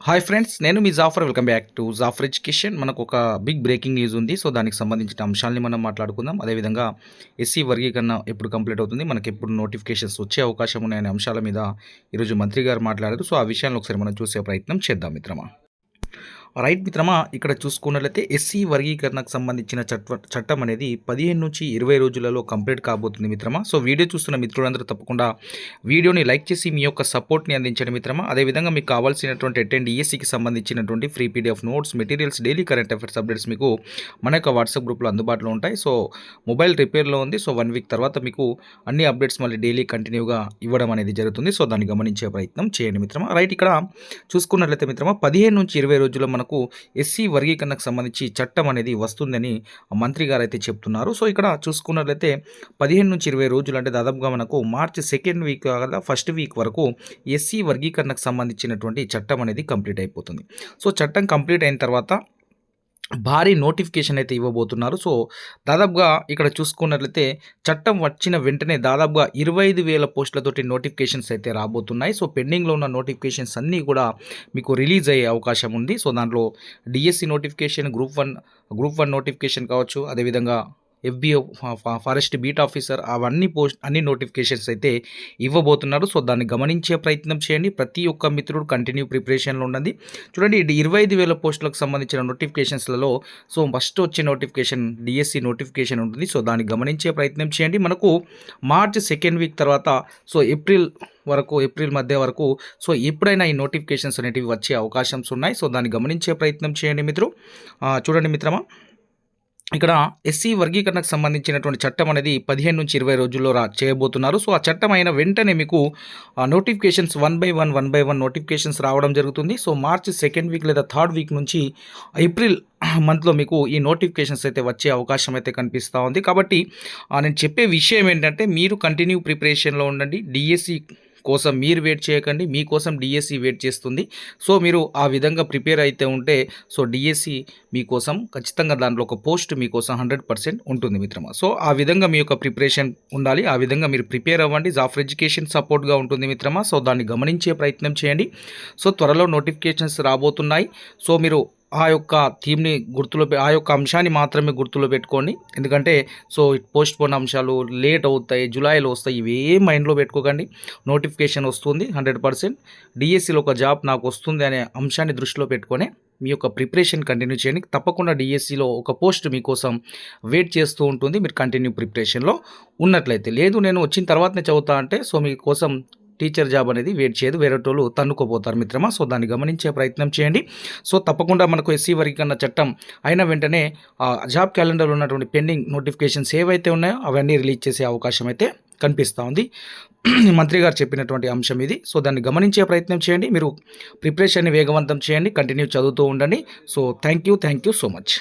Hi friends, నేను మీ Jafar. Welcome back to Jafar education. మనకు ఒక బిగ్ బ్రేకింగ్ న్యూస్ ఉంది. సో దానికి సంబంధించిన అంశాలని మనం మాట్లాడుకుందాం. అదేవిధంగా ఎస్సీ వర్గీకరణ ఎప్పుడు కంప్లీట్ అవుతుంది, మనకి ఎప్పుడు నోటిఫికేషన్స్ వచ్చే అవకాశం ఉన్నాయనే అంశాల మీద ఈరోజు మంత్రి గారు మాట్లాడారు. సో ఆ విషయాన్ని ఒకసారి మనం చూసే ప్రయత్నం చేద్దాం మిత్రమా. రైట్ మిత్రమా, ఇక్కడ చూసుకున్నట్లయితే ఎస్సీ వర్గీకరణకు సంబంధించిన చట్టం అనేది 15 నుంచి 20 రోజులలో కంప్లీట్ కాబోతుంది మిత్రమా. సో వీడియో చూస్తున్న మిత్రులందరూ తప్పకుండా వీడియోని లైక్ చేసి మీ యొక్క సపోర్ట్ని అందించండి మిత్రమా. అదేవిధంగా మీకు కావాల్సినటువంటి అటెండ్ ఈఎస్సీకి సంబంధించినటువంటి free PDF notes, materials, daily current affairs updates మీకు మన యొక్క వాట్సాప్ గ్రూప్లో అందుబాటులో ఉంటాయి. సో మొబైల్ రిపేర్లో ఉంది. సో 1 వీక్ తర్వాత మీకు అన్ని అప్డేట్స్ మళ్ళీ డైలీ కంటిన్యూగా ఇవ్వడం అనేది జరుగుతుంది. సో దాన్ని గమనించే ప్రయత్నం చేయండి మిత్రమా. రైట్, ఇక్కడ చూసుకున్నట్లయితే మిత్రమా 15 నుంచి 20 రోజుల్లో మనకు ఎస్సీ వర్గీకరణకు సంబంధించి చట్టం అనేది వస్తుందని మంత్రి గారు అయితే చెప్తున్నారు. సో ఇక్కడ చూసుకున్నట్లయితే 15 నుంచి 20 రోజులు అంటే దాదాపుగా మనకు మార్చి 2nd వీక్ కదా 1st వీక్ వరకు ఎస్సీ వర్గీకరణకు సంబంధించినటువంటి చట్టం అనేది కంప్లీట్ అయిపోతుంది. సో చట్టం కంప్లీట్ అయిన తర్వాత భారీ నోటిఫికేషన్ అయితే ఇవ్వబోతున్నారు. సో దాదాపుగా ఇక్కడ చూసుకున్నట్లయితే చట్టం వచ్చిన వెంటనే దాదాపుగా 25,000 పోస్టులతోటి నోటిఫికేషన్స్ అయితే రాబోతున్నాయి. సో పెండింగ్లో ఉన్న నోటిఫికేషన్స్ అన్నీ కూడా మీకు రిలీజ్ అయ్యే అవకాశం ఉంది. సో దాంట్లో DSC notification, group one notification కావచ్చు, అదేవిధంగా ఎఫ్బిఓ ఫారెస్ట్ బీట్ ఆఫీసర్, అన్ని నోటిఫికేషన్స్ అయితే ఇవ్వబోతున్నారు. సో దాన్ని గమనించే ప్రయత్నం చేయండి. ప్రతి ఒక్క మిత్రుడు కంటిన్యూ ప్రిపరేషన్లో ఉన్నది. చూడండి, 25,000 పోస్టులకు సంబంధించిన నోటిఫికేషన్స్లలో సో ఫస్ట్ వచ్చే నోటిఫికేషన్ డిఎస్సి నోటిఫికేషన్ ఉంటుంది. సో దాన్ని గమనించే ప్రయత్నం చేయండి. మనకు మార్చి 2nd వీక్ తర్వాత సో ఏప్రిల్ మధ్య వరకు సో ఎప్పుడైనా ఈ నోటిఫికేషన్స్ అనేటివి వచ్చే అవకాశాలు ఉన్నాయి. సో దాన్ని గమనించే ప్రయత్నం చేయండి మిత్రు. చూడండి మిత్రమా, ఇక్కడ ఎస్సీ వర్గీకరణకు సంబంధించినటువంటి చట్టం అనేది 15 నుంచి 20 రోజుల్లో చేయబోతున్నారు. సో ఆ చట్టం అయిన వెంటనే మీకు నోటిఫికేషన్స్ 1 by 1 నోటిఫికేషన్స్ రావడం జరుగుతుంది. సో మార్చి 2nd వీక్ లేదా 3rd వీక్ నుంచి ఏప్రిల్ మంత్లో మీకు ఈ నోటిఫికేషన్స్ అయితే వచ్చే అవకాశం అయితే కనిపిస్తూ ఉంది. కాబట్టి నేను చెప్పే విషయం ఏంటంటే మీరు కంటిన్యూ ప్రిపరేషన్లో ఉండండి. డిఎస్సి కోసం మీరు వెయిట్ చేయకండి, మీకోసం డిఎస్సి వెయిట్ చేస్తుంది. సో మీరు ఆ విధంగా ప్రిపేర్ అయితే ఉంటే సో డిఎస్సి మీకోసం ఖచ్చితంగా దాంట్లో ఒక పోస్ట్ మీకోసం 100% ఉంటుంది మిత్రమా. సో ఆ విధంగా మీ యొక్క ప్రిపరేషన్ ఉండాలి. ఆ విధంగా మీరు ప్రిపేర్ అవ్వండి. జాఫర్ ఎడ్యుకేషన్ సపోర్ట్గా ఉంటుంది మిత్రమా. సో దాన్ని గమనించే ప్రయత్నం చేయండి. సో త్వరలో నోటిఫికేషన్స్ రాబోతున్నాయి. సో మీరు ఆ యొక్క థీమ్ని ఆ యొక్క అంశాన్ని మాత్రమే గుర్తులో పెట్టుకోండి. ఎందుకంటే సో పోస్ట్ పోన్ అంశాలు లేట్ అవుతాయి, జూలైలో వస్తాయి, ఇవి ఏం మైండ్లో పెట్టుకోకండి. నోటిఫికేషన్ వస్తుంది 100%. డిఎస్సిలో ఒక జాబ్ నాకు వస్తుంది అనే అంశాన్ని దృష్టిలో పెట్టుకొని మీ యొక్క ప్రిపరేషన్ కంటిన్యూ చేయండి. తప్పకుండా డిఎస్సిలో ఒక పోస్ట్ మీకోసం వెయిట్ చేస్తూ ఉంటుంది. మీరు కంటిన్యూ ప్రిపరేషన్లో ఉన్నట్లయితే. లేదు నేను వచ్చిన తర్వాతనే చదువుతా అంటే సో మీకోసం టీచర్ జాబ్ అనేది వెయిట్ చేయదు, వేరే వాళ్ళు తన్నుకోపోతారు మిత్రమా. సో దాన్ని గమనించే ప్రయత్నం చేయండి. సో తప్పకుండా మనకు ఎస్సీ వర్గీకరణ చట్టం అయిన వెంటనే జాబ్ క్యాలెండర్లో ఉన్నటువంటి పెండింగ్ నోటిఫికేషన్స్ ఏవైతే ఉన్నాయో అవన్నీ రిలీజ్ చేసే అవకాశం అయితే కనిపిస్తూ ఉంది. మంత్రి గారు చెప్పినటువంటి అంశం ఇది. సో దాన్ని గమనించే ప్రయత్నం చేయండి. మీరు ప్రిపరేషన్ని వేగవంతం చేయండి, కంటిన్యూ చదువుతూ ఉండండి. So thank you so much.